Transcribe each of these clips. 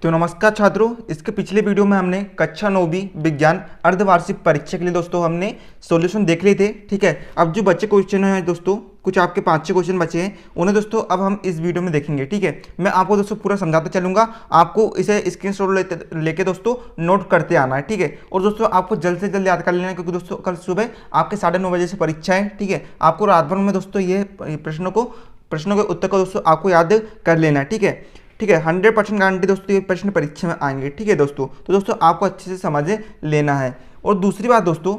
तो नमस्कार छात्रों, इसके पिछले वीडियो में हमने कक्षा 9वीं विज्ञान अर्धवार्षिक परीक्षा के लिए दोस्तों हमने सॉल्यूशन देख लिए थे। ठीक है, अब जो बच्चे क्वेश्चन हैं दोस्तों, कुछ आपके 5-6 क्वेश्चन बचे हैं, उन्हें दोस्तों अब हम इस वीडियो में देखेंगे। ठीक है, मैं आपको दोस्तों पूरा समझाता चलूंगा, आपको इसे स्क्रीनशॉट लेके दोस्तों नोट करते आना है। ठीक है, और दोस्तों आपको जल्द से जल्द याद कर लेना है, क्योंकि दोस्तों कल सुबह आपके 9:30 बजे से परीक्षा है। ठीक है, आपको रात भर में दोस्तों ये प्रश्नों के उत्तर को दोस्तों आपको याद कर लेना है। ठीक है, 100% गारंटी दोस्तों ये प्रश्न परीक्षा में आएंगे। ठीक है दोस्तों, तो दोस्तों आपको अच्छे से समझ लेना है। और दूसरी बात दोस्तों,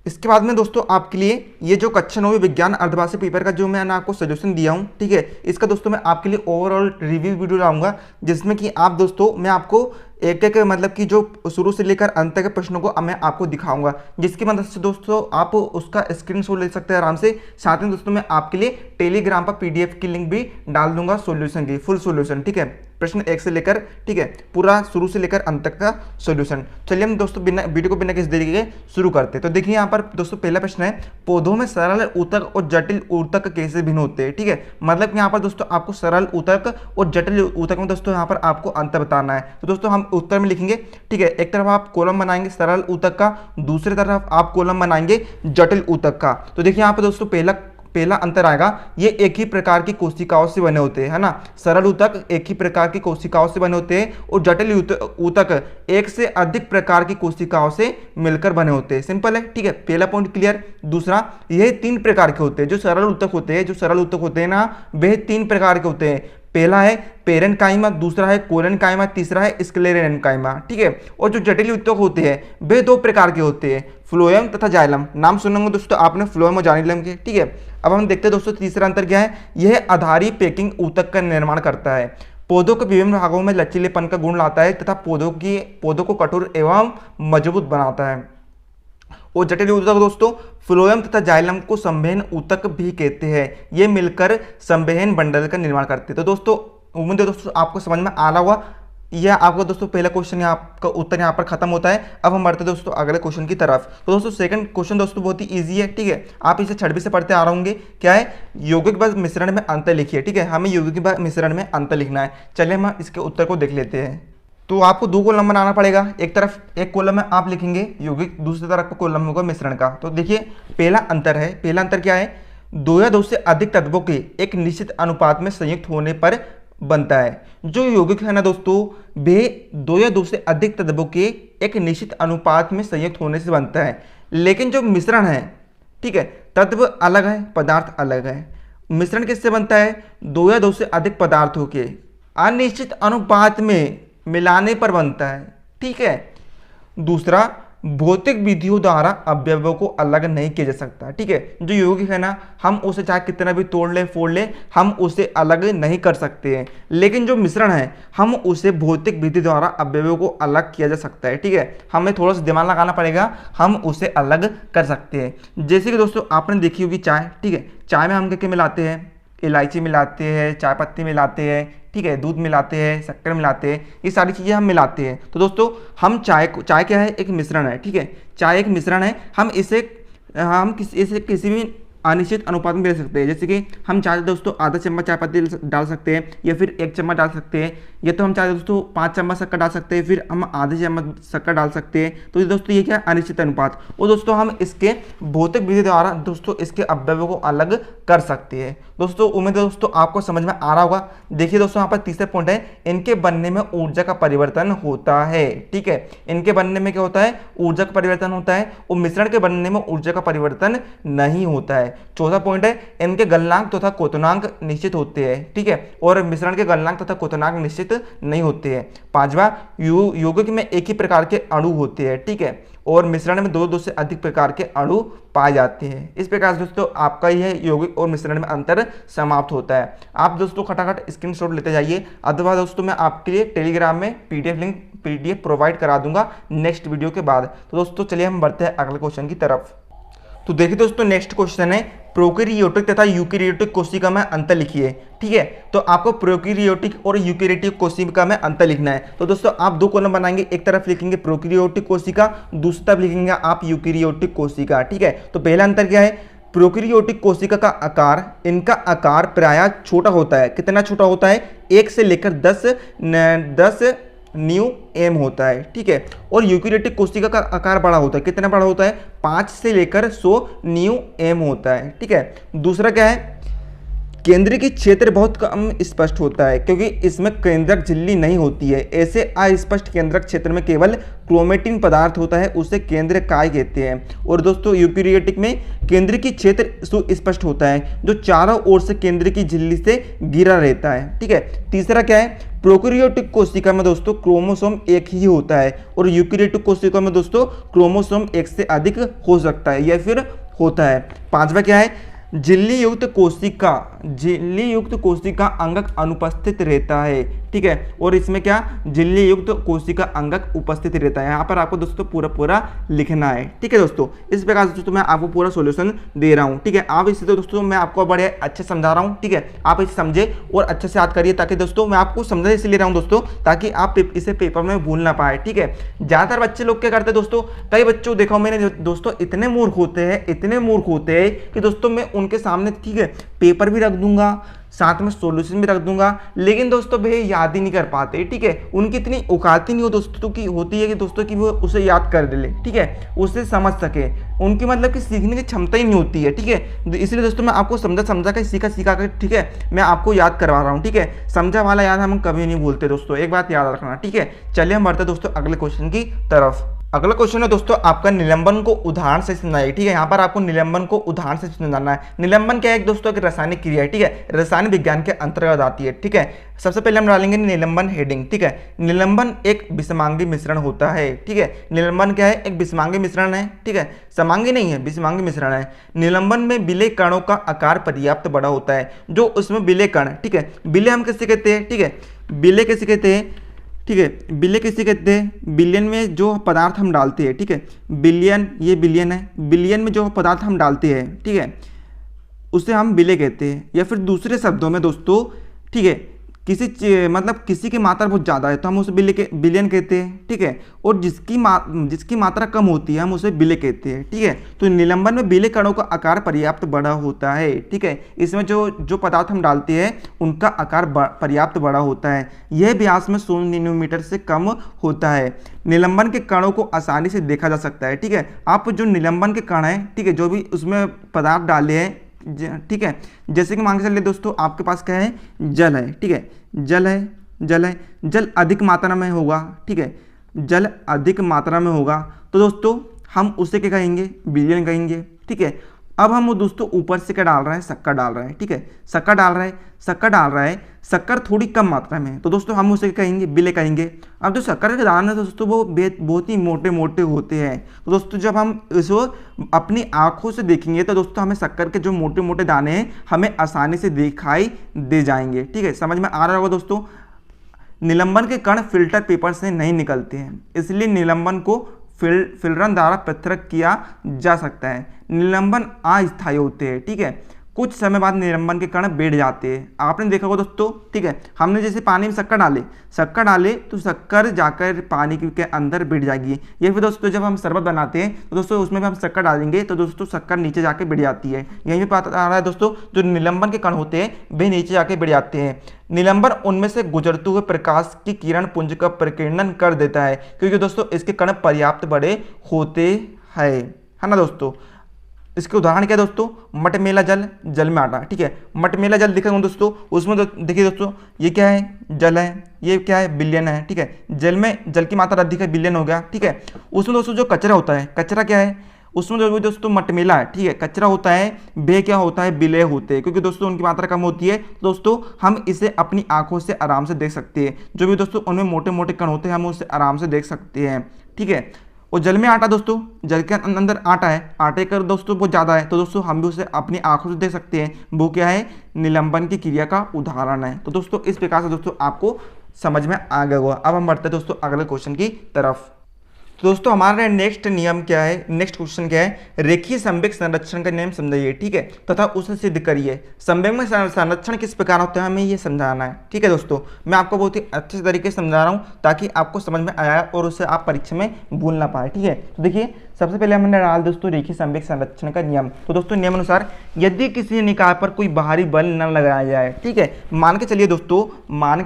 इसके बाद में दोस्तों आपके लिए ये जो कक्षा 9वीं विज्ञान अर्धवार्षिक पेपर का जो मैंने आपको सजेशन दिया हूँ, ठीक है, इसका दोस्तों मैं आपके लिए ओवरऑल रिव्यू वीडियो लाऊंगा, जिसमें कि आप दोस्तों मैं आपको एक एक मतलब कि जो शुरू से लेकर अंत तक के प्रश्नों को मैं आपको दिखाऊंगा, जिसकी मदद से दोस्तों आप उसका स्क्रीनशॉट ले सकते हैं आराम से। साथ में दोस्तों मैं आपके लिए टेलीग्राम पर पीडीएफ की लिंक भी डाल दूंगा सॉल्यूशन की, फुल सॉल्यूशन। ठीक है, प्रश्न 1 से लेकर, ठीक है, पूरा शुरू से लेकर अंत तक का सॉल्यूशन। चलिए हम दोस्तों वीडियो को बिना किसी देरी के शुरू करते हैं। तो देखिए यहाँ पर दोस्तों पहला प्रश्न है, पौधों में सरल ऊतक और जटिल ऊतक कैसे भिन्न होते हैं। ठीक है, मतलब यहाँ पर दोस्तों आपको सरल ऊतक और जटिल ऊतक में दोस्तों यहाँ पर आपको अंतर बताना है। तो दोस्तों हम उत्तर में लिखेंगे। ठीक है, एक तरफ आप कॉलम बनाएंगे सरल ऊतक का, दूसरी तरफ आप कॉलम बनाएंगे जटिल ऊतक का। तो देखिए यहाँ पर दोस्तों पहला अंतर आएगा, ये एक ही प्रकार की कोशिकाओं से बने होते हैं, है ना। सरल ऊतक एक ही प्रकार की कोशिकाओं से बने होते हैं और जटिल ऊतक एक से अधिक प्रकार की कोशिकाओं से मिलकर बने होते हैं। सिंपल है। ठीक है, पहला पॉइंट क्लियर। दूसरा, यह 3 प्रकार के होते हैं। जो सरल ऊतक होते हैं ना, वह 3 प्रकार के होते हैं। पहला है पेरेन्काइमा, दूसरा है कोलेनकाइमा, तीसरा है स्क्लेरेन्काइमा। ठीक है, और जो जटिल ऊतक होते हैं वे 2 प्रकार के होते हैं, फ्लोएम तथा जाइलम। नाम सुनेंगे दोस्तों आपने फ्लोएम और जाइलम के। ठीक है, अब हम देखते हैं दोस्तों तीसरा अंतर क्या है। यह आधारी पैकिंग ऊतक का निर्माण करता है, पौधों के विभिन्न भागों में लचीलेपन का गुण लाता है तथा पौधों को कठोर एवं मजबूत बनाता है। और जटिल ऊतक दोस्तों फ्लोएम तथा जाइलम को संवहन ऊतक भी कहते हैं। ये मिलकर संवहन बंडल का निर्माण करते हैं। तो दोस्तों उम्मीद है दोस्तों आपको समझ में आ रहा होगा। यह आपका दोस्तों पहला क्वेश्चन आपका उत्तर यहाँ पर खत्म होता है। अब हम बढ़ते हैं दोस्तों अगले क्वेश्चन की तरफ। तो दोस्तों सेकंड क्वेश्चन दोस्तों बहुत ही इजी है। ठीक है, आप इसे 6वीं से पढ़ते आ रहे होंगे। क्या है, यौगिक व मिश्रण में अंतर लिखिए। ठीक है, हमें यौगिक व मिश्रण में अंतर लिखना है। चलिए हम इसके उत्तर को देख लेते हैं। तो आपको 2 कॉलम बनाना पड़ेगा। एक तरफ एक कॉलम में आप लिखेंगे यौगिक, दूसरी तरफ का कॉलम होगा मिश्रण का। तो देखिए पहला अंतर क्या है, 2 या 2 से अधिक तत्वों के एक निश्चित अनुपात में संयुक्त होने पर बनता है। जो यौगिक है ना दोस्तों, वे 2 या 2 से अधिक तत्वों के एक निश्चित अनुपात में संयुक्त होने से बनता है। लेकिन जो मिश्रण है, ठीक है, तत्व अलग है, पदार्थ अलग है। मिश्रण किससे बनता है, 2 या 2 से अधिक पदार्थों के अनिश्चित अनुपात में मिलाने पर बनता है। ठीक है, दूसरा, भौतिक विधियों द्वारा अवयवों को अलग नहीं किया जा सकता। ठीक है, जो यौगिक है ना, हम उसे चाहे कितना भी तोड़ ले फोड़ ले, हम उसे अलग नहीं कर सकते हैं। लेकिन जो मिश्रण है, हम उसे भौतिक विधि द्वारा अवयवों को अलग किया जा सकता है। ठीक है, हमें थोड़ा सा दिमाग लगाना पड़ेगा, हम उसे अलग कर सकते हैं। जैसे कि दोस्तों आपने देखी होगी चाय। ठीक है, चाय में हम क्या मिलाते हैं, इलायची मिलाते हैं, चाय पत्ती मिलाते हैं, ठीक है, दूध मिलाते हैं, शक्कर मिलाते हैं, ये सारी चीज़ें हम मिलाते हैं। तो दोस्तों हम चाय क्या है, एक मिश्रण है। ठीक है, चाय एक मिश्रण है। हम इसे किसी भी अनिश्चित अनुपात में ले सकते हैं। जैसे कि हम चाहे दोस्तों आधा चम्मच चाय पत्ती डाल सकते हैं, या फिर 1 चम्मच डाल सकते हैं, या तो हम चाहे दोस्तों 5 चम्मच शक्कर डाल सकते हैं, फिर हम आधे चम्मच शक्कर डाल सकते हैं। तो ये दोस्तों ये क्या है, अनिश्चित अनुपात। और दोस्तों हम इसके भौतिक विधि द्वारा दोस्तों इसके अवयवों को अलग कर सकते हैं। दोस्तों उम्मीद है दोस्तों आपको समझ में आ रहा होगा। देखिए दोस्तों यहाँ पर तीसरा पॉइंट है, इनके बनने में ऊर्जा का परिवर्तन होता है। ठीक है, इनके बनने में क्या होता है, ऊर्जा का परिवर्तन होता है, और मिश्रण के बनने में ऊर्जा का परिवर्तन नहीं होता है। चौथा पॉइंट है, इनके गलनांक तथा क्वथनांक निश्चित होते हैं। ठीक है, और मिश्रण के गलनांक तथा क्वथनांक निश्चित नहीं होते हैं। 5वां, यौगिक में एक ही प्रकार के अणु होते हैं। ठीक है, और मिश्रण में 2 से अधिक प्रकार के अणु पाए जाते हैं। इस प्रकार से दोस्तों आपका यह यौगिक और मिश्रण में अंतर समाप्त होता है। आप दोस्तों खटाखट स्क्रीनशॉट लेते जाइए, अथवा दोस्तों मैं आपके लिए टेलीग्राम में पीडीएफ प्रोवाइड करा दूंगा नेक्स्ट वीडियो के बाद। तो दोस्तों चलिए हम बढ़ते हैं अगले क्वेश्चन की तरफ। तो देखिए दोस्तों नेक्स्ट क्वेश्चन है, प्रोकैरियोटिक तथा यूकैरियोटिक कोशिका में अंतर लिखिए। ठीक है, तो आपको प्रोकैरियोटिक और यूकैरियोटिक कोशिका में अंतर लिखना है। तो दोस्तों आप 2 कॉलम बनाएंगे, एक तरफ लिखेंगे प्रोकैरियोटिक कोशिका, दूसरी तरफ लिखेंगे आप यूकैरियोटिक कोशिका। ठीक है, तो पहला अंतर क्या है, प्रोकैरियोटिक कोशिका का आकार, इनका आकार प्रायः छोटा होता है। कितना छोटा होता है? 1 से लेकर 10 न्यू एम होता है, ठीक है। और यूकैरियोटिक कोशिका का आकार बड़ा होता है। कितना बड़ा होता है? 5 से लेकर 100 न्यू एम होता है, ठीक है। दूसरा क्या है? केंद्रीय की क्षेत्र बहुत कम स्पष्ट होता है क्योंकि इसमें केंद्रक झिल्ली नहीं होती है। ऐसे अस्पष्ट केंद्रक क्षेत्र में केवल क्रोमेटिन पदार्थ होता है, उसे केंद्र काय कहते हैं। और दोस्तों यूकैरियोटिक में केंद्र की क्षेत्र सुस्पष्ट होता है जो चारों ओर से केंद्र की झिल्ली से घिरा रहता है, ठीक है। तीसरा क्या है? प्रोकैरियोटिक कोशिका में दोस्तों क्रोमोसोम एक ही होता है और यूकैरियोटिक कोशिका में दोस्तों क्रोमोसोम एक से अधिक हो सकता है या फिर होता है। पांचवा क्या है? झिल्ली युक्त कोशिका अंगक अनुपस्थित रहता है, ठीक है। और इसमें क्या? झिल्ली युक्त कोशिका अंगक उपस्थित रहता है। यहाँ पर आपको दोस्तों पूरा लिखना है, ठीक है दोस्तों। इस प्रकार से दोस्तों मैं आपको पूरा सॉल्यूशन दे रहा हूँ, ठीक है। आप इसे तो दोस्तों मैं आपको बड़े अच्छे समझा रहा हूँ, ठीक है। आप इसे समझे और अच्छे से याद करिए ताकि दोस्तों मैं आपको समझा इसलिए ले रहा हूँ दोस्तों ताकि आप इसे पेपर में भूल ना पाए, ठीक है। ज़्यादातर बच्चे लोग क्या करते हैं दोस्तों, कई बच्चों देखो मैंने दोस्तों इतने मूर्ख होते हैं कि दोस्तों मैं उनके सामने, ठीक है, पेपर भी रख दूंगा, साथ में सॉल्यूशन भी रख दूंगा, लेकिन दोस्तों वे याद ही नहीं कर पाते, ठीक है। उनकी इतनी औकात ही नहीं हो दोस्तों की होती है कि दोस्तों कि वो उसे याद कर ले, ठीक है, उसे समझ सके। उनकी मतलब कि सीखने की क्षमता ही नहीं होती है, ठीक है। इसलिए दोस्तों मैं आपको समझा कर सीखा कर, ठीक है, मैं आपको याद करवा रहा हूँ, ठीक है। समझा वाला याद हम कभी नहीं भूलते दोस्तों, एक बात याद रखना, ठीक है। चलिए हम बढ़ते दोस्तों अगले क्वेश्चन की तरफ। अगला क्वेश्चन है दोस्तों आपका निलंबन को उदाहरण से समझाइए, ठीक है। यहाँ पर आपको निलंबन को उदाहरण से समझाना है। निलंबन क्या है दोस्तों? एक रासायनिक क्रिया है, ठीक है, रसायन विज्ञान के अंतर्गत आती है, ठीक है। सबसे पहले हम डालेंगे निलंबन हेडिंग, ठीक है। निलंबन एक विषमांगी मिश्रण होता है, ठीक है। निलंबन क्या है? एक विषमांगी मिश्रण है, ठीक है, समांगी नहीं है, विषमांगी मिश्रण है। निलंबन में विलेय कणों का आकार पर्याप्त बड़ा होता है, जो उसमें विलेय कण, ठीक है। विलेय हम किसे कहते हैं? ठीक है, विलेय किसे कहते हैं? ठीक है, बिलियन किसे कहते हैं? बिलियन में जो पदार्थ हम डालते हैं, ठीक है, बिलियन, ये बिलियन है, बिलियन में जो पदार्थ हम डालते हैं, ठीक है, उसे हम विलेय कहते हैं। या फिर दूसरे शब्दों में दोस्तों, ठीक है, किसी की मात्रा बहुत ज़्यादा है तो हम उसे बिलियन कहते हैं, ठीक है। और जिसकी मात्रा कम होती है हम उसे विलेय कहते हैं, ठीक है। तो निलंबन में विलेय कणों का आकार पर्याप्त बड़ा होता है, ठीक है। इसमें जो पदार्थ हम डालते हैं उनका आकार पर्याप्त बड़ा होता है। यह व्यास में 100 नैनोमीटर से कम होता है। निलंबन के कणों को आसानी से देखा जा सकता है, ठीक है। आप जो निलंबन के कण हैं, ठीक है, जो भी उसमें पदार्थ डाले हैं, ठीक है, जैसे कि मान के चलिए दोस्तों आपके पास क्या है? जल है, ठीक है, जल अधिक मात्रा में होगा, ठीक है, जल अधिक मात्रा में होगा तो दोस्तों हम उसे क्या कहेंगे? विलयन कहेंगे, ठीक है। अब हम वो दोस्तों ऊपर से क्या डाल रहे हैं? शक्कर डाल रहे हैं, ठीक है, शक्कर डाल रहा है, शक्कर थोड़ी कम मात्रा में तो दोस्तों हम उसे कहेंगे? विलेय कहेंगे। अब जो शक्कर के दाने हैं दोस्तों वो बहुत ही मोटे होते हैं, तो दोस्तों जब हम इसको अपनी आंखों से देखेंगे तो दोस्तों हमें शक्कर के जो मोटे दाने हैं हमें आसानी से दिखाई दे जाएंगे, ठीक है, समझ में आ रहा होगा दोस्तों। निलंबन के कण फिल्टर पेपर से नहीं निकलते हैं, इसलिए निलंबन को फिल्टरन द्वारा पृथक किया जा सकता है। निलंबन अस्थायी होते हैं, ठीक है, कुछ समय बाद निलंबन के कण बैठ जाते हैं। आपने देखा होगा दोस्तों, ठीक है, हमने जैसे पानी में शक्कर डाले तो शक्कर जाकर पानी के अंदर बैठ जाएगी। या फिर दोस्तों जब हम शरबत बनाते हैं तो दोस्तों उसमें भी हम शक्कर डालेंगे तो दोस्तों शक्कर नीचे जाके बैठ जाती है। यही भी पता आ रहा है दोस्तों, जो निलंबन के कण होते हैं वे नीचे जाके बैठ जाते हैं। निलंबन उनमें से गुजरते हुए प्रकाश की किरण पुंज का प्रकीर्णन कर देता है क्योंकि दोस्तों इसके कण पर्याप्त बड़े होते हैं, है ना दोस्तों। इसके उदाहरण क्या है दोस्तों? मटमेला जल में आटा, ठीक है, मटमेला जल दिखेगा दोस्तों, उसमें देखिए दोस्तों ये क्या है? जल है, ये क्या है? बिलियन है, ठीक है, जल की मात्रा अधिक है, बिलियन हो गया, ठीक है। उसमें दोस्तों जो कचरा होता है, कचरा क्या है? उसमें जो दोस्तों मटमेला है, ठीक है, कचरा होता है, वे क्या होता है? विलेय होते हैं क्योंकि दोस्तों उनकी मात्रा कम होती है। दोस्तों हम इसे अपनी आंखों से आराम से देख सकते हैं, जो भी दोस्तों उनमें मोटे कण होते हैं हम उसे आराम से देख सकते हैं, ठीक है। और जल में आटा दोस्तों, जल के अंदर आटा है, आटे का दोस्तों बहुत ज़्यादा है तो दोस्तों हम भी उसे अपनी आंखों से देख सकते हैं, वो क्या है? निलंबन की क्रिया का उदाहरण है। तो दोस्तों इस प्रकार से दोस्तों आपको समझ में आ गया होगा। अब हम बढ़ते हैं दोस्तों अगले क्वेश्चन की तरफ। तो दोस्तों हमारा नेक्स्ट नियम क्या है? नेक्स्ट क्वेश्चन क्या है? रेखीय संवेग संरक्षण का नियम समझाइए, ठीक है, तथा उसे सिद्ध करिए। संवेग में संरक्षण किस प्रकार होता है हमें ये समझाना है, ठीक है दोस्तों। मैं आपको बहुत ही अच्छे तरीके से समझा रहा हूँ ताकि आपको समझ में आया और उसे आप परीक्षा में भूल ना पाए, ठीक है। तो देखिए सबसे पहले हमने डाल दोस्तों रेखीय संवेग संरक्षण का नियम। तो दोस्तों नियम अनुसार यदि किसी निकाय पर कोई बाहरी बल न लगाया जाए, ठीक है, मान के चलिए दोस्तों, मान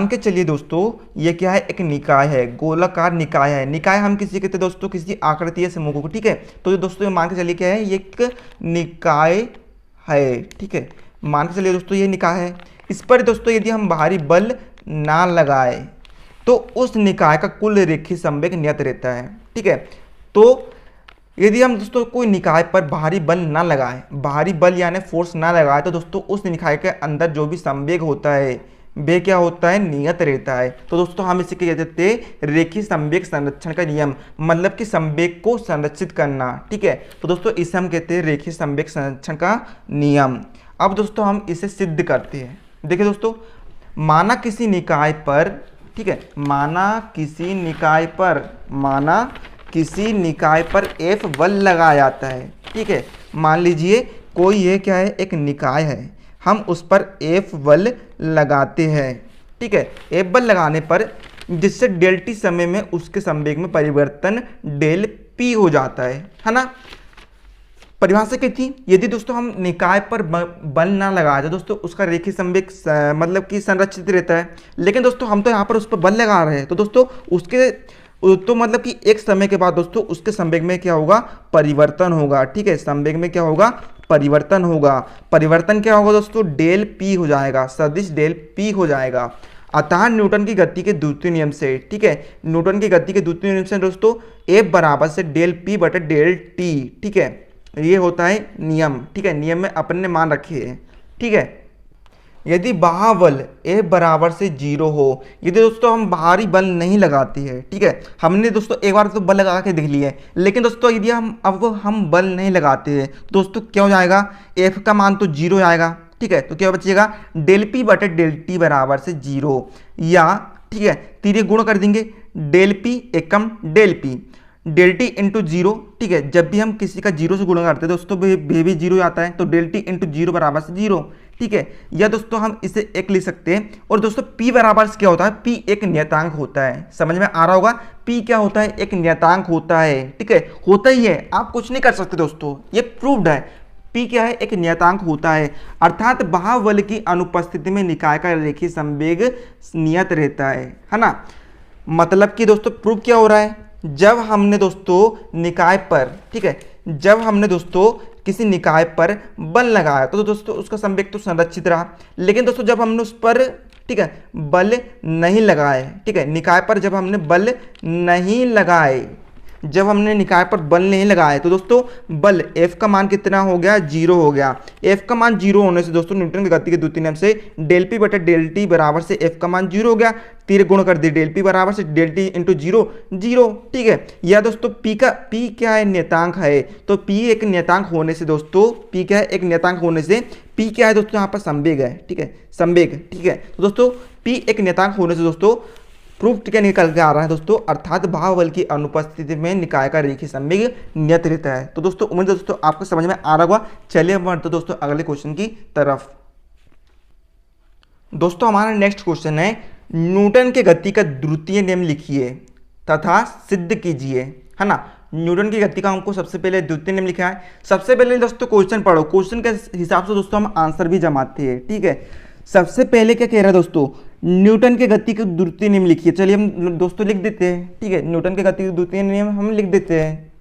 के चलिए दोस्तों, ये क्या है, एक निकाय है, गोलाकार निकाय है। निकाय हम किसी कहते हैं दोस्तों, किसी आकृति या समूह को, ठीक है। तो दोस्तों ये मान के चलिए क्या है, ये एक निकाय है, ठीक है, मान के चलिए दोस्तों ये निकाय है। इस पर दोस्तों यदि हम बाहरी बल ना लगाए तो उस निकाय का कुल रेखीय संवेग नियत रहता है, ठीक है। तो यदि हम दोस्तों कोई निकाय पर बाहरी बल ना लगाए, बाहरी बल यानी फोर्स ना लगाए, तो दोस्तों उस निकाय के अंदर जो भी संवेग होता है वे क्या होता है, नियत रहता है। तो दोस्तों हम इसे क्या कहते हैं, रेखीय संवेग संरक्षण का नियम, मतलब कि संवेग को संरक्षित करना, ठीक है। तो दोस्तों इसे हम कहते हैं रेखीय संवेग संरक्षण का नियम। अब दोस्तों हम इसे सिद्ध करते हैं। देखिए दोस्तों, माना किसी निकाय पर, ठीक है, माना किसी निकाय पर F बल लगाया जाता है, ठीक है। मान लीजिए कोई ये क्या है, एक निकाय है, हम उस पर F बल लगाते हैं, ठीक है। F बल लगाने पर जिससे डेल टी समय में उसके संवेग में परिवर्तन डेल P हो जाता है ना। परिभाषा क्या थी, यदि दोस्तों हम निकाय पर बल ना लगाए तो दोस्तों उसका रेखीय संवेग मतलब कि संरक्षित रहता है। लेकिन दोस्तों हम तो यहाँ पर उस पर बल लगा रहे हैं, तो दोस्तों उसके तो मतलब कि एक समय के बाद दोस्तों उसके संवेग में क्या होगा, परिवर्तन होगा, ठीक है। संवेग में क्या होगा, परिवर्तन होगा। परिवर्तन क्या होगा दोस्तों, डेल पी हो जाएगा, सदिश डेल पी हो जाएगा। अतः न्यूटन की गति के द्वितीय नियम से, ठीक है, न्यूटन की गति के द्वितीय नियम से दोस्तों F बराबर से डेल पी बटे डेल टी, ठीक है, ये होता है नियम, ठीक है। नियम में अपन ने मान रखे हैं, ठीक है। यदि बाह्य बल F बराबर से 0 हो, यदि दोस्तों हम बाहरी बल नहीं लगाते हैं, ठीक है, हमने दोस्तों एक बार तो बल लगा के देख लिया है, लेकिन दोस्तों यदि हम बल नहीं लगाते हैं दोस्तों क्या हो जाएगा, F का मान तो 0 आएगा, ठीक है। तो क्या बचेगा, डेल पी बटे डेल टी बराबर से 0, या ठीक है तीरे गुण कर देंगे, डेल पी एकम del P del T into 0, ठीक है। जब भी हम किसी का 0 से गुणा करते हैं दोस्तों भी 0 आता है, तो डेल टी इंटू 0 बराबर से 0, ठीक है। या दोस्तों हम इसे 1 लिख सकते हैं। और दोस्तों p बराबर से क्या होता है, p एक नियतांक होता है, समझ में आ रहा होगा, p क्या होता है, एक नियतांक होता है, ठीक है, होता ही है, आप कुछ नहीं कर सकते दोस्तों, ये प्रूव्ड है। p क्या है, एक नियतांक होता है, अर्थात बाह्य बल की अनुपस्थिति में निकाय का रेखीय संवेग नियत रहता है ना। मतलब कि दोस्तों प्रूव क्या हो रहा है, जब हमने दोस्तों निकाय पर, ठीक है, जब हमने दोस्तों किसी निकाय पर बल लगाया तो दोस्तों उसका संवेग तो संरक्षित रहा। लेकिन दोस्तों जब हमने उस पर, ठीक है, बल नहीं लगाए, ठीक है, निकाय पर जब हमने बल नहीं लगाए, जब हमने निकाय पर बल नहीं लगाए तो दोस्तों बल F का मान कितना हो गया, 0 हो गया। F का मान 0 होने से दोस्तों न्यूटन की गति के द्वितीय नियम से डेल पी बटे डेल टी बराबर से F का मान 0 हो गया। तीर गुण कर दिए, डेल पी बराबर से डेल टी इंटू 0 0, ठीक है। या दोस्तों P क्या है, नियतांक है, तो P एक नियतांक होने से दोस्तों P क्या है, एक नियतांक होने से P क्या है दोस्तों, यहाँ पर संवेग है, ठीक है, संवेग, ठीक है। तो दोस्तों P एक नियतांक होने से दोस्तों प्रूफ क्या निकल के आ रहा है दोस्तों, अर्थात बाह्य बल की अनुपस्थिति में निकाय का रेखीय संवेग नियत रहता है। तो दोस्तों उम्मीद है दोस्तों आपको समझ में आ रहा होगा। चलिए अब बढ़ते दोस्तों अगले क्वेश्चन की तरफ। दोस्तों हमारा नेक्स्ट क्वेश्चन है, न्यूटन के गति का द्वितीय नियम लिखिए तथा सिद्ध कीजिए, है ना। न्यूटन की गति का हमको सबसे पहले द्वितीय नियम लिखा है। सबसे पहले दोस्तों क्वेश्चन पढ़ो, क्वेश्चन के हिसाब से दोस्तों हम आंसर भी जमाते हैं, ठीक है। सबसे पहले क्या कह रहा है दोस्तों, न्यूटन के गति के द्वितीय नियम लिखिए। चलिए हम दोस्तों लिख देते हैं, ठीक है, न्यूटन के गति के द्वितीय नियम हम लिख देते हैं।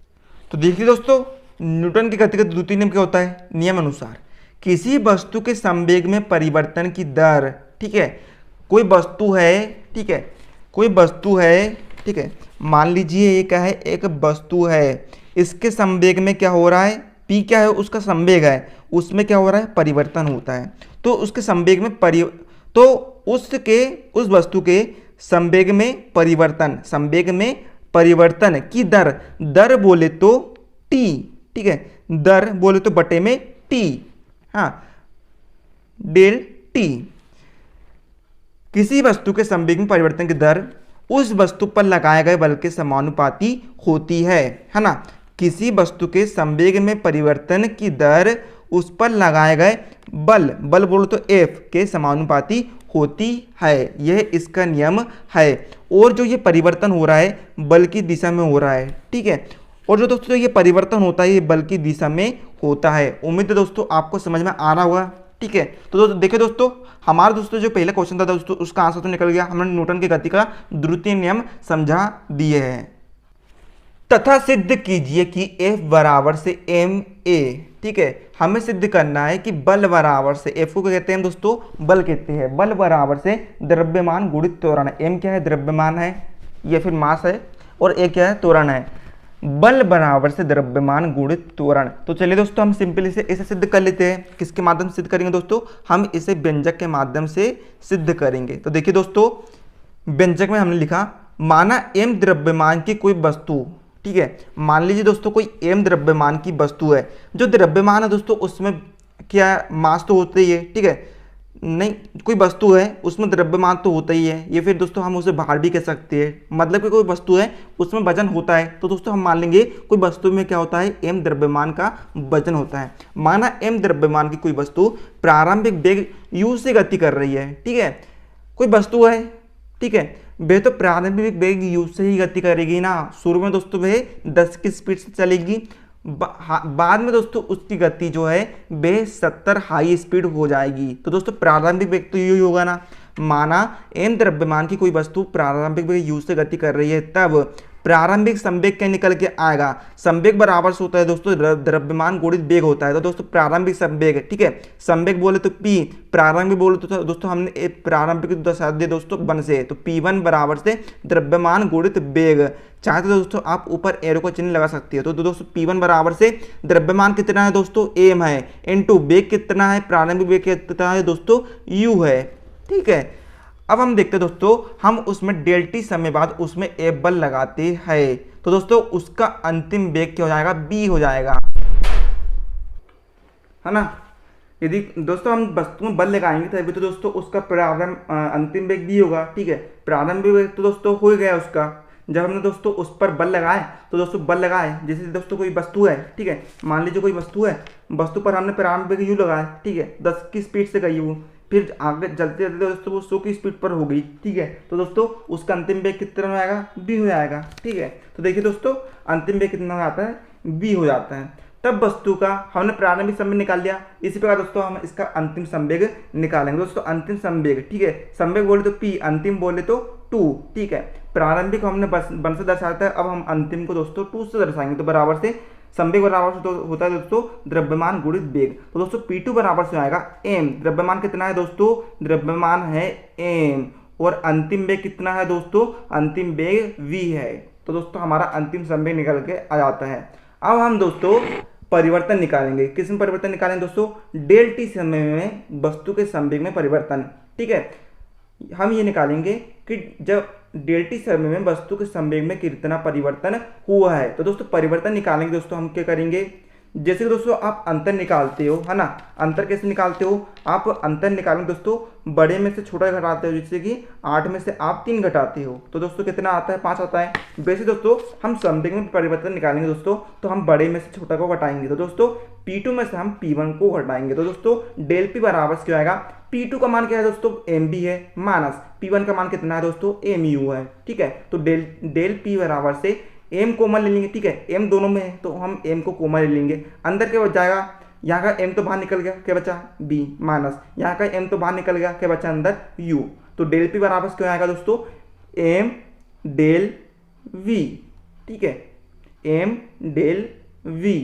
तो देखिए दोस्तों न्यूटन के गति का द्वितीय नियम क्या होता है, नियम अनुसार किसी वस्तु के संवेग में परिवर्तन की दर, ठीक है, कोई वस्तु है, ठीक है, कोई वस्तु है, ठीक है, मान लीजिए ये क्या है, एक वस्तु है, इसके संवेग में क्या हो रहा है, p क्या है, उसका संवेग है, उसमें क्या हो रहा है, परिवर्तन होता है। तो उसके संवेग में तो उस वस्तु के संवेग में परिवर्तन, संवेग में परिवर्तन की दर बोले तो t, ठीक है, दर बोले तो बटे में t, हाँ, डेल t। किसी वस्तु के संवेग में परिवर्तन की दर उस वस्तु पर लगाए गए बल के समानुपाती होती है ना। किसी वस्तु के संवेग में परिवर्तन की दर उस पर लगाए गए बल बोलो तो F के समानुपाती होती है, यह इसका नियम है। और जो ये परिवर्तन हो रहा है बल की दिशा में हो रहा है, ठीक है। और जो दोस्तों ये परिवर्तन होता है ये बल की दिशा में होता है। उम्मीद है दोस्तों आपको समझ में आ रहा होगा, ठीक है। तो दोस्तों देखिए दोस्तों, हमारा दोस्तों जो पहला क्वेश्चन था दोस्तों उसका आंसर तो निकल गया। हमने न्यूटन की गति का द्वितीय नियम समझा दिए हैं। तथा सिद्ध कीजिए कि F बराबर से ma, ठीक है। हमें सिद्ध करना है कि बल बराबर से, F को क्या कहते हैं दोस्तों, बल कहते हैं। बल बराबर से द्रव्यमान गुणित त्वरण। m क्या है, द्रव्यमान है, ये फिर मास है, और a क्या है, त्वरण है। बल बराबर से द्रव्यमान गुणित त्वरण। तो चलिए दोस्तों हम सिंपल इसे सिद्ध कर लेते हैं। किसके माध्यम से सिद्ध करेंगे दोस्तों, हम इसे व्यंजक के माध्यम से सिद्ध करेंगे। तो देखिए दोस्तों, व्यंजक में हमने लिखा, माना m द्रव्यमान की कोई वस्तु, ठीक है। मान लीजिए दोस्तों कोई m द्रव्यमान की वस्तु है। जो द्रव्यमान है दोस्तों उसमें क्या मास तो होता ही है, ठीक है। नहीं, कोई वस्तु है उसमें द्रव्यमान तो होता ही है, ये फिर दोस्तों हम उसे भार भी कह सकते हैं। मतलब कि कोई वस्तु है उसमें वजन होता है। तो दोस्तों हम मान लेंगे कोई वस्तु में क्या होता है, m द्रव्यमान का वजन होता है। माना m द्रव्यमान की कोई वस्तु प्रारंभिक वेग u से गति कर रही है, ठीक है। कोई वस्तु है, ठीक है, वह तो प्रारंभिक वेग u से ही गति करेगी ना। शुरू में दोस्तों वह 10 की स्पीड से चलेगी, बाद में दोस्तों उसकी गति जो है वह 70 हाई स्पीड हो जाएगी। तो दोस्तों प्रारंभिक वेग तो यही होगा ना। माना m द्रव्यमान की कोई वस्तु प्रारंभिक वेग u से गति कर रही है, तब प्रारंभिक संवेग क्या निकल के आएगा, संवेग बराबर से होता है दोस्तों द्रव्यमान गुणित वेग होता है। तो दोस्तों प्रारंभिक संवेग, ठीक है, संवेग बोले तो p, प्रारंभिक बोले तो दोस्तों हमने प्रारंभिक दर्शा दिया दोस्तों 1 से, तो p1 बराबर से द्रव्यमान गुणित वेग। चाहे तो दोस्तों आप ऊपर एरो का चिन्ह लगा सकते हो। तो दोस्तों p1 बराबर से द्रव्यमान कितना है दोस्तों, m है, इनटू वेग कितना है, प्रारंभिक वेग कितना है दोस्तों, u है, ठीक है। अब हम देखते हैं दोस्तों, हम उसमें डेल टी समय बाद उसमें F बल लगाते हैं। तो दोस्तों उसका अंतिम वेग क्या हो जाएगा, b हो जाएगा, है ना। यदि दोस्तों हम वस्तु में बल लगाएंगे तभी तो दोस्तों उसका अंतिम वेग b होगा, ठीक है। प्रारंभिक वेग तो दोस्तों हो गया उसका। जब हमने दोस्तों उस पर बल लगाए, तो दोस्तों बल लगाए, जैसे दोस्तों कोई वस्तु है, ठीक है, मान लीजिए कोई वस्तु है, वस्तु पर हमने प्रारंभिक वेग u लगाया, ठीक है, 10 की स्पीड से गई वो, फिर आगे चलते चलते दोस्तों वो 100 की स्पीड पर हो गई, ठीक है। तो दोस्तों उसका अंतिम वेग कितना हो जाएगा, b हो जाएगा, ठीक है। तो देखिए दोस्तों अंतिम वेग कितना हो जाता है, b हो जाता है। तब वस्तु का हमने प्रारंभिक संवेग निकाल लिया। इसी प्रकार दोस्तों हम इसका अंतिम संवेग निकालेंगे। दोस्तों अंतिम संवेग, ठीक है, संवेग बोले तो p, अंतिम बोले तो 2, ठीक है। प्रारंभिक हमने 1 से दर्शाता है, अब हम अंतिम को दोस्तों 2 से दर्शाएंगे। तो बराबर से संवेग बराबर से तो होता है दोस्तों द्रव्यमान गुणित वेग। तो दोस्तों p2 बराबर से आएगा m, द्रव्यमान कितना है दोस्तों, द्रव्यमान है m, और अंतिम वेग कितना है दोस्तों, अंतिम वेग v है। तो दोस्तों हमारा अंतिम संवेग निकल के आ जाता है। अब हम दोस्तों परिवर्तन निकालेंगे। किस में परिवर्तन निकालेंगे दोस्तों, डेल टी समय में वस्तु के संवेग में परिवर्तन, ठीक है। हम ये निकालेंगे कि जब डेल टी समय में वस्तु के संवेग में कितना परिवर्तन हुआ है। तो दोस्तों परिवर्तन निकालेंगे दोस्तों हम क्या करेंगे, जैसे कि दोस्तों आप अंतर निकालते हो, है ना। अंतर कैसे निकालते हो, आप अंतर निकालेंगे दोस्तों बड़े में से छोटा घटाते हो, जैसे कि 8 में से आप 3 घटाते हो, तो दोस्तों कितना आता है, 5 आता है। वैसे दोस्तों हम संवेग में परिवर्तन निकालेंगे दोस्तों, तो हम बड़े में से छोटा को घटाएंगे। तो दोस्तों p2 में से हम p1 को घटाएंगे। तो दोस्तों डेल p बराबर क्या आएगा, p2 का मान क्या है दोस्तों, mb है, माइनस p1 का मान कितना है दोस्तों, mu है, ठीक है। तो डेल p बराबर से m कॉमन ले लेंगे, ठीक है, m दोनों में है तो हम m को कॉमन ले लेंगे। अंदर क्या बच जाएगा, यहाँ का m तो बाहर निकल गया, क्या बचा b, माइनस यहाँ का m तो बाहर निकल गया, क्या बचा अंदर u। तो डेल p बराबर क्या आएगा दोस्तों, m डेल v, ठीक है, m del v।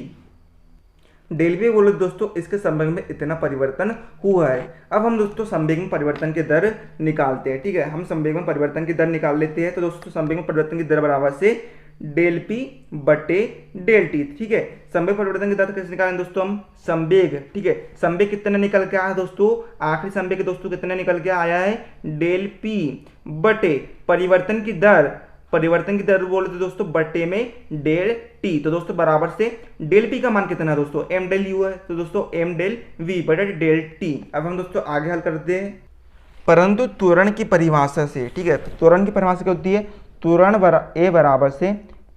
Del v बोले दोस्तों इसके संवेग में इतना परिवर्तन हुआ है। अब हम दोस्तों संवेग में परिवर्तन की दर निकालते हैं, ठीक है। हम संवेग में परिवर्तन की दर निकाल लेते हैं। तो दोस्तों संवेग में परिवर्तन की दर बराबर से डेल p बटे डेल t, ठीक है। संवेग परिवर्तन की दर कैसे निकालेंगे दोस्तों, हम संवेग, ठीक है, संवेग कितना निकल के आया दोस्तों, आखिरी संवेग दोस्तों कितना निकल के आया है, डेल p बटे परिवर्तन की दर, परिवर्तन की दर बोले तो दोस्तों बटे में डेल टी। तो दोस्तों बराबर से डेल पी का मान कितना है दोस्तों, m डेल u है, तो दोस्तों m डेल v बटे डेल टी। अब हम दोस्तों आगे हल करते हैं, परंतु त्वरण की परिभाषा से, ठीक है। तो त्वरण की परिभाषा क्या होती है, त्वरण a बराबर से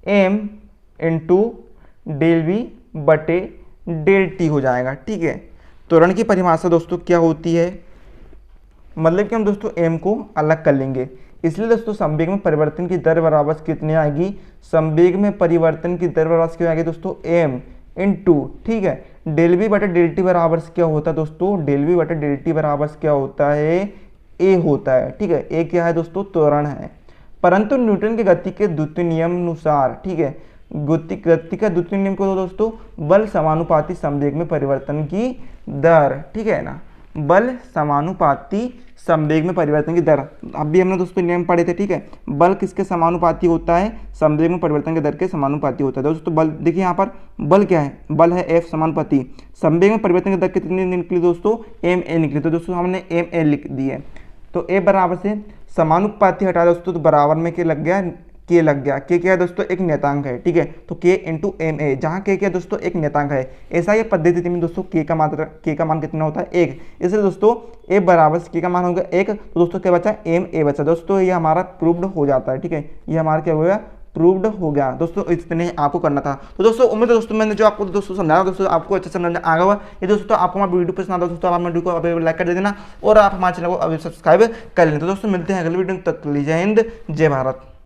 m इंटू डेल वी बटे डेल टी हो जाएगा, ठीक है। त्वरण की परिभाषा दोस्तों क्या होती है, मतलब कि हम दोस्तों एम को अलग कर लेंगे। इसलिए दोस्तों संवेग में परिवर्तन की दर बराबर कितनी आएगी, संवेग में परिवर्तन की दर बराबर क्या आएगी दोस्तों, एम इनटू, ठीक है, डेल वी बटे डेल टी बराबर क्या होता है दोस्तों, डेल वी बटे डेल टी बराबर क्या होता है, ए होता है, ठीक है। ए क्या है दोस्तों, त्वरण है। परंतु न्यूटन के गति के द्वितीय नियम अनुसार, ठीक है, गति का द्वितीय नियम को दोस्तों बल समानुपाती संवेग में परिवर्तन की दर, ठीक है ना, बल समानुपाती संवेग में परिवर्तन की दर। अभी हमने दोस्तों नियम पढ़े थे, ठीक है, बल किसके समानुपाती होता है, संवेग में परिवर्तन की दर के समानुपाती होता है दोस्तों। बल देखिए यहाँ पर बल क्या है, बल है एफ समानुपाती संवेग में परिवर्तन की दर कितनी निकली दोस्तों, एम ए निकली। तो दोस्तों हमने एम ए लिख दी है। तो ए बराबर से समानुपाती हटा दोस्तों तो बराबर में के लग गया, के लग गया। के क्या है दोस्तों, एक नियतांक है, ठीक है। तो के इंटू एम ए, जहाँ के क्या है दोस्तों, एक नियतांक है। ऐसा ये पद्धति में दोस्तों के का मात्रा, के का मान कितना होता है, एक। इसलिए दोस्तों ए बराबर के का मान होगा एक। तो दोस्तों क्या बचा, एम ए बचा। दोस्तों ये हमारा प्रूव्ड हो जाता है, ठीक है, ये हमारा क्या हो गया, प्रूव्ड हो गया दोस्तों। इतने आपको करना था। तो दोस्तों उम्मीद है दोस्तों मैंने जो आपको दोस्तों समझाया दोस्तों आपको अच्छे से समझ आ गया होगा। ये दोस्तों आपको हमारा वीडियो पसंद आता है दोस्तों, आप वीडियो को अभी लाइक कर देना और आप हमारे चैनल को अभी सब्सक्राइब कर लें। तो दोस्तों मिलते हैं अगले वीडियो में, तक के लिए जय हिंद जय भारत।